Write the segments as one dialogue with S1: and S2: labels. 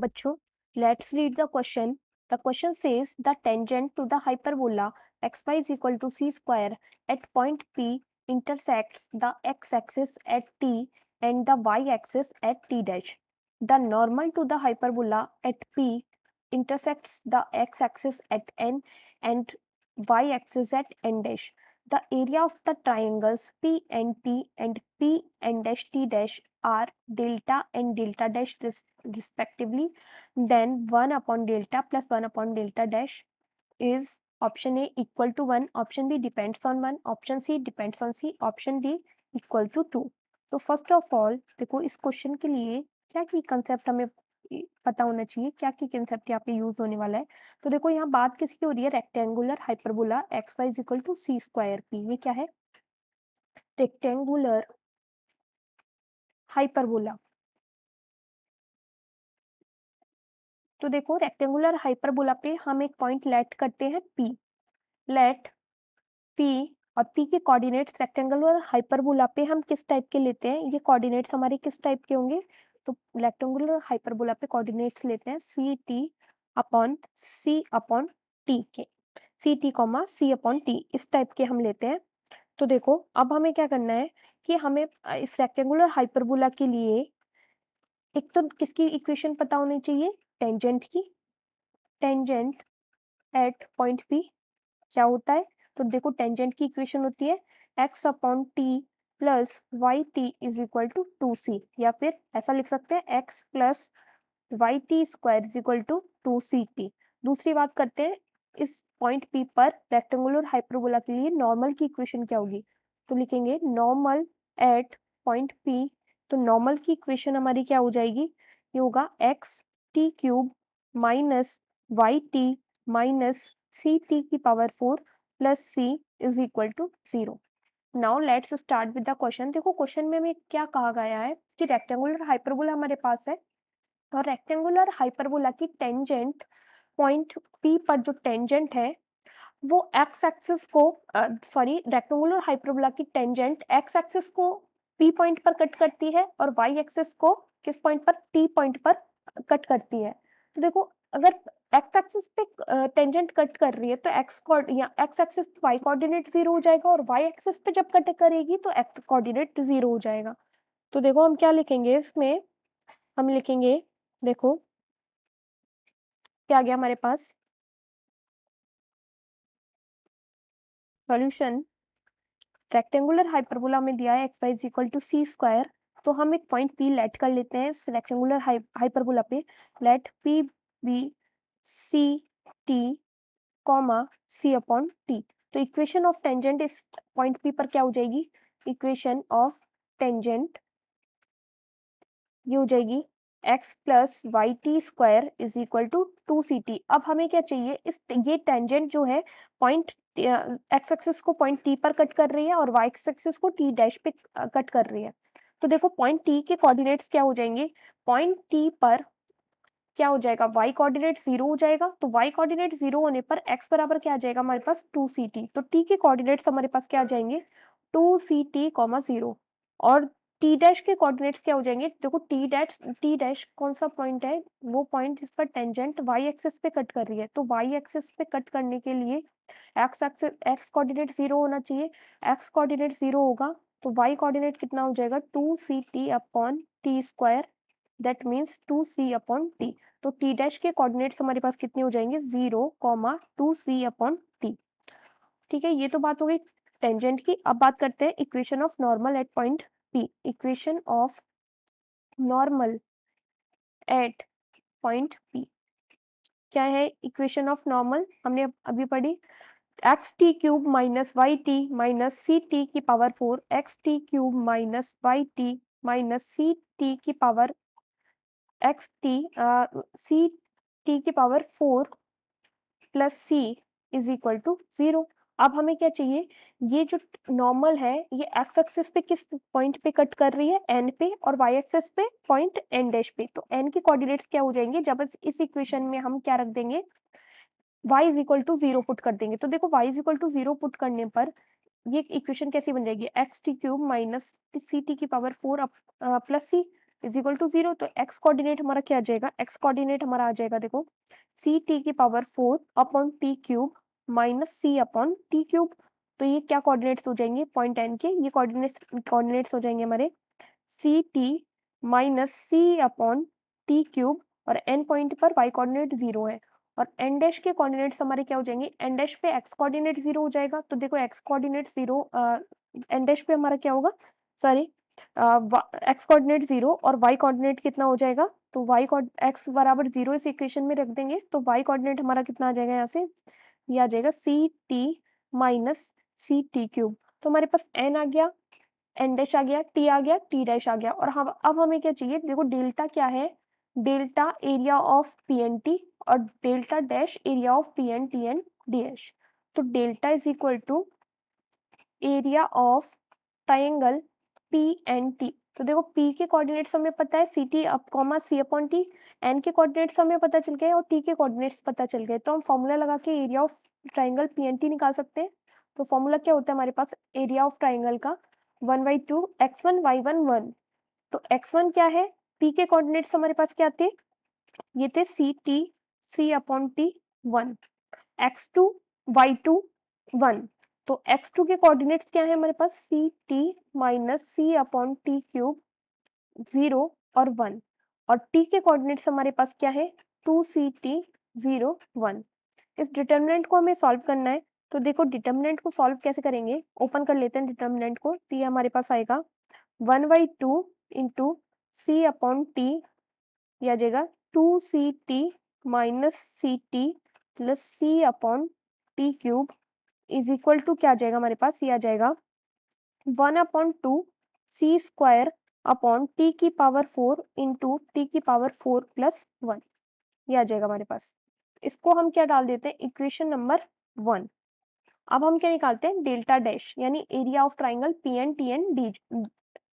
S1: बच्चों, let's read the question. The question says the tangent to the hyperbola xy is equal to c square at point P intersects the x-axis at t and the y-axis at t dash. The normal to the hyperbola at P intersects the x-axis at n and y-axis at n dash. The area of the triangles P and T and P and dash T dash are delta and delta dash respectively. Then 1 upon delta plus 1 upon delta dash is option A equal to 1, option B depends on 1, option C depends on C, option D equal to 2. तो first of all देखो इस question के लिए क्या की concept हमें पता होना चाहिए, क्या की कंसेप्ट यहाँ पे यूज होने वाला है. तो देखो यहाँ बात किसकी हो रही है, rectangular hyperbola x y is equal to c square p. ये क्या है, रेक्टेंगुलर हाइपरबोला. तो देखो रेक्टेंगुलर हाइपरबोला पे हम एक पॉइंट लेट करते हैं P. लेट P और P के कोऑर्डिनेट्स रेक्टेंगुलर हाइपरबोला पे हम किस टाइप के लेते हैं, ये कोऑर्डिनेट्स हमारे किस टाइप के होंगे. तो रेक्टेंगुलर हाइपरबोला पे कोऑर्डिनेट्स लेते हैं सी टी अपॉन सी अपॉन टी के, सी t comma c upon T इस टाइप के हम लेते हैं. तो देखो अब हमें क्या करना है कि हमें इस रेक्टेंगुलर हाइपरबोला के लिए एक तो किसकी इक्वेशन पता होनी चाहिए, टेंजेंट की. टेंजेंट एट पॉइंट P क्या होता है, तो देखो टेंजेंट की इक्वेशन होती है x upon t plus y t is equal to 2c, या फिर ऐसा लिख सकते हैं x plus y t square is equal to 2ct. दूसरी बात करते हैं इस पॉइंट P पर रेक्टेंगुलर हाइपरबोला के लिए नॉर्मल की इक्वेशन क्या होगी. तो लिखेंगे नॉर्मल एट पॉइंट P. तो नॉर्मल की इक्वेशन हमारी क्या हो जाएगी, ये होगा x t cube minus y t minus c t की power 4 plus c is equal to 0. Now let's start with the question. देखो क्वेश्चन में हमें क्या कहा गया है कि रेक्टेंगुलर हाइपरबोला हमारे पास है और रेक्टेंगुलर हाइपरबोला की टेंजेंट पॉइंट P पर जो टेंजेंट है वो एक्स एक्सिस को सॉरी रेक्टेंगुलर हाइपरबोला की टेंजेंट एक्स एक्सिस को P पॉइंट पर कट करती है और वाई एक्सिस को किस पॉइंट पर, T पॉइंट पर कट करती है. तो देखो अगर एक्स एक्सिस पे टेंजेंट कट कर रही है तो एक्स एक्सिस पे वाई कोऑर्डिनेट 0 हो जाएगा और वाई एक्सिस पे जब कट करेगी तो एक्स कोऑर्डिनेट 0 हो जाएगा. तो देखो हम क्या लिखेंगे इसमें, हम लिखेंगे देखो क्या आ गया हमारे पास सॉल्यूशन. रेक्टेंगुलर हाइपरबोला में दिया है x y is equal to c square. तो हम एक पॉइंट P लेट कर लेते हैं इस रेक्टेंगुलर हाइपरबोला पे. Let P be c t comma c upon t. तो इक्वेशन ऑफ टेंजेंट इस पॉइंट P पर क्या हो जाएगी, इक्वेशन ऑफ टेंजेंट ये हो जाएगी x plus y t square is equal to 2ct. अब हमें क्या चाहिए, इस ये टेंजेंट जो है पॉइंट x एक्सिस को पॉइंट T पर कट कर रही है और y एक्सिस को T डैश पे कट कर रही है. तो देखो पॉइंट T के कोऑर्डिनेट्स क्या हो जाएंगे, पॉइंट T पर क्या हो जाएगा, y कोऑर्डिनेट 0 हो जाएगा. तो y कोऑर्डिनेट 0 होने पर x बराबर क्या आ जाएगा हमारे पास 2ct. तो t के कोऑर्डिनेट्स हमारे पास क्या आ जाएंगे 2ct, 0 और t डैश के कोऑर्डिनेट्स क्या हो जाएंगे. देखो t डैश कौन सा पॉइंट है, वो पॉइंट जिस पर टेंजेंट y एक्सिस पे कट कर रही है. तो y एक्सिस पे कट करने के लिए x कोऑर्डिनेट 0 होना चाहिए. x कोऑर्डिनेट 0 होगा तो y कोऑर्डिनेट कितना हो जाएगा 2ct upon T square, that means 2c upon t. तो t डैश के कोऑर्डिनेट्स हमारे पास कितने हो जाएंगे 0, 2c अपॉन टी. ठीक है, ये तो बात हो गई टेंजेंट की. अब बात करते हैं equation of normal at point P. Equation of normal at point P क्या है, इक्वेशन ऑफ नॉर्मल हमने अभी पढ़ी x t cube minus y t minus c t की power 4, x t cube minus y t minus c t की power x t c t की power 4 plus c is equal to 0. अब हमें क्या चाहिए, ये जो नॉर्मल है ये एक्स एक्सिस पे किस पॉइंट पे कट कर रही है, एन पे, और वाई एक्सिस पे पॉइंट एन डैश पे. तो एन के कोऑर्डिनेट्स क्या हो जाएंगे, जब इस इक्वेशन में हम क्या रख देंगे y is equal to 0 put कर देंगे. तो देखो y is equal to 0 put करने पर ये इक्वेशन कैसी बन जाएगी, x t cube minus c t की power 4 plus c. Is equal to 0। तो एक्स कोऑर्डिनेट हमारा क्या आ जाएगा, एक्स कोऑर्डिनेट हमारा आ जाएगा देखो सी टी की power 4 upon t cube minus c upon t cube. तो ये क्या कोऑर्डिनेट्स हो जाएंगे, पॉइंट एन के ये कोऑर्डिनेट्स हो जाएंगे हमारे सी t minus c upon t cube, और एन पॉइंट पर वाई कोऑर्डिनेट 0 है, और एन डैश के कोऑर्डिनेट्स हमारे क्या हो जाएंगे, एन डैश पे एक्स कोऑर्डिनेट 0 हो जाएगा। तो देखो एक्स कोऑर्डिनेट 0, एन डैश पे हमारा क्या होगा, सॉरी एक्स कोऑर्डिनेट 0 और वाई कोऑर्डिनेट कितना हो जाएगा, तो वाई एक्स बराबर 0 इस इक्वेशन में रख देंगे, तो वाई कोऑर्डिनेट हमारा कितना आ जाएगा यहाँ से, ये आ जाएगा c t minus c t cube. तो हमारे पास एन आ गया, एन डैश आ गया, टी आ गया, टी डैश आ गया, और हम अब हमें क्या चाहिए, देखो डेल्टा क्या है, delta area of p n t और delta dash area of p n t n dash. तो delta is equal to area of triangle p n t. तो देखो पी के कोऑर्डिनेट्स हमें पता है c t up comma c upon t, n के coordinates हमें पता चल गए और टी के कोऑर्डिनेट्स पता चल गए, तो हम फॉर्मूला लगा के area of triangle p n t निकाल सकते हैं। तो फॉर्मूला क्या होता है हमारे पास, एरिया ऑफ ट्राइंगल का 1/2 x1 y1 1। तो x1 क्या है, p के कोऑर्डिनेट्स हमारे पास क्या थे, ये थे c t c upon t 1, x2 y2 1। तो x2 के कोऑर्डिनेट्स क्या है हमारे पास, सी t minus c upon t cube 0 और 1, और t के कोऑर्डिनेट्स हमारे पास क्या है, 2ct 0 1। इस डिटर्मिनेंट को हमें सॉल्व करना है। तो देखो डिटर्मिनेंट को सॉल्व कैसे करेंगे, ओपन कर लेते हैं डिटर्मिनेंट को। तो ये हमारे पास आएगा 1/2 इंटू सी अपॉन टी, ये आ जाएगा 2ct minus c t plus c upon t cube is equal to क्या आ जाएगा हमारे पास, ये आ जाएगा 1/2 सी स्क्वायर अपॉन टी की पावर 4 इंटू टी की पावर 4 प्लस 1, ये आ जाएगा हमारे पास। इसको हम क्या डाल देते हैं, इक्वेशन नंबर 1। अब हम क्या निकालते हैं, डेल्टा डैश यानी area of triangle p n t n d,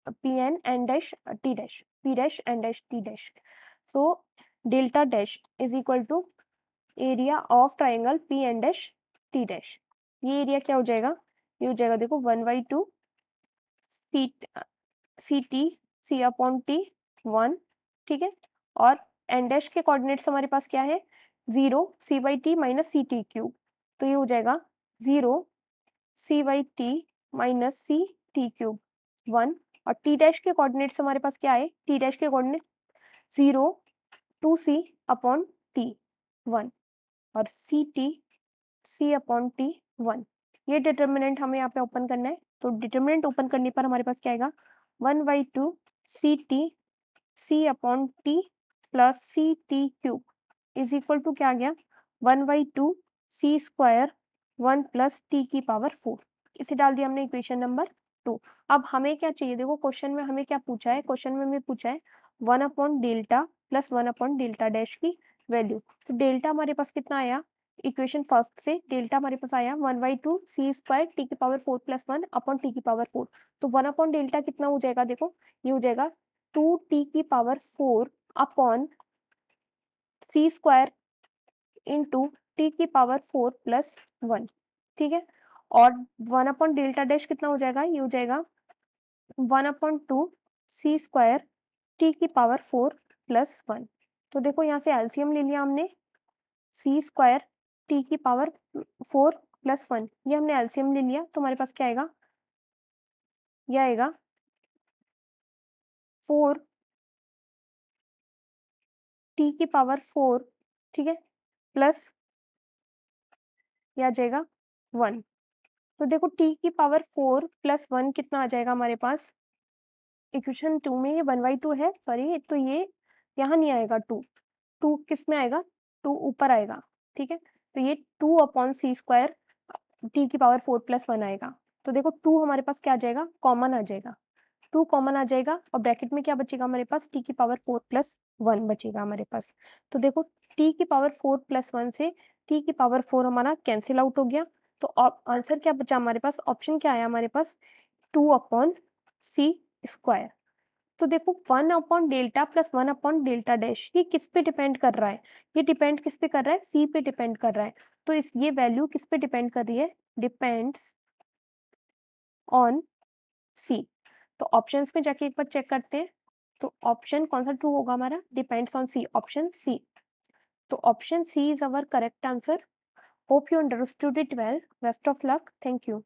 S1: p n n dash t dash, p dash n dash t dash. So delta dash is equal to area of triangle p n dash t dash. ये area क्या हो जाएगा, ये हो जाएगा देखो 1/2 c t c upon t 1, ठीक है, और एन डैश के कोऑर्डिनेट्स हमारे पास क्या है, 0 c by t minus c t cube. तो ये हो जाएगा 0 c by t minus c t cube 1, और टी डैश के कोऑर्डिनेट्स हमारे पास क्या है, टी डैश के कोऑर्डिनेट 0 2c अपॉन टी 1 और c t c upon t 1। ये डिटर्मिनेंट हमें यहाँ पे ओपन करना है। तो डिटर्मिनेंट ओपन करने पर हमारे पास क्या आएगा, 1/2 c t c upon t plus c t cube is equal to क्या आ गया, 1/2 सी स्क्वायर 1 प्लस टी की पावर 4। इसे डाल दिया हमने इक्वेशन नंबर 2। अब हमें क्या चाहिए, देखो क्वेश्चन में हमें क्या पूछा है, क्वेश्चन में हमें पूछा है 1 upon delta plus 1 upon delta dash की वैल्यू। तो डेल्टा हमारे पास कितना आया, इक्वेशन फर्स्ट से डेल्टा हमारे पास आया 1/2 सी स्क्वायर टी की पावर 4 प्लस 1 अपॉन टी की पावर 4। तो 1 अपॉन डेल्टा कितना हो जाएगा, देखो ये हो जाएगा 2t की पावर 4 अपॉन सी स्क्वायर इंटू टी की पावर 4 प्लस 1, ठीक है, और 1 अपॉन डेल्टा डैश कितना हो जाएगा, ये हो जाएगा 1/2 सी स्क्वायर टी की पावर 4 प्लस 1। तो देखो यहाँ से एलसीएम ले लिया हमने, सी स्क्वायर टी की पावर 4 प्लस 1, ये हमने एलसीएम ले लिया। तो हमारे पास क्या आएगा, ये आएगा 4 टी की पावर 4, ठीक है, प्लस ये आ जाएगा 1। तो देखो टी की पावर 4 प्लस 1 कितना आ जाएगा हमारे पास, इक्वेशन 2 में ये 1/2 है, सॉरी, तो ये यहाँ नहीं आएगा 2, 2 किस में आएगा, 2 ऊपर आएगा, ठीक है, तो ये 2 अपॉन सी स्क्वायर टी की पावर 4 प्लस 1 आएगा। तो देखो 2 हमारे पास क्या आ जाएगा, कॉमन आ जाएगा, 2 कॉमन आ जाएगा, और ब्रैकेट में क्या बचेगा हमारे पास, टी की पावर 4 प्लस 1 बचेगा हमारे पास। तो देखो टी की पावर 4 प्लस 1 से टी की पावर 4 हमारा कैंसिल आउट हो गया। तो आंसर क्या बचा हमारे पास, ऑप्शन क्या आया हमारे पास, 2 अपॉन सी स्क्वायर। तो देखो 1 upon delta plus 1 upon delta dash ये किस पे डिपेंड कर रहा है, ये डिपेंड किस पे कर रहा है, सी पे डिपेंड कर रहा है। तो इस ये वैल्यू किस पे डिपेंड कर रही है, डिपेंड्स ऑन सी। तो ऑप्शंस में जाके एक बार चेक करते हैं, तो ऑप्शन कौन सा ट्रू होगा हमारा? Depends on c, option c. तो option c is our correct answer. Hope you understood it well. Best of luck. Thank you.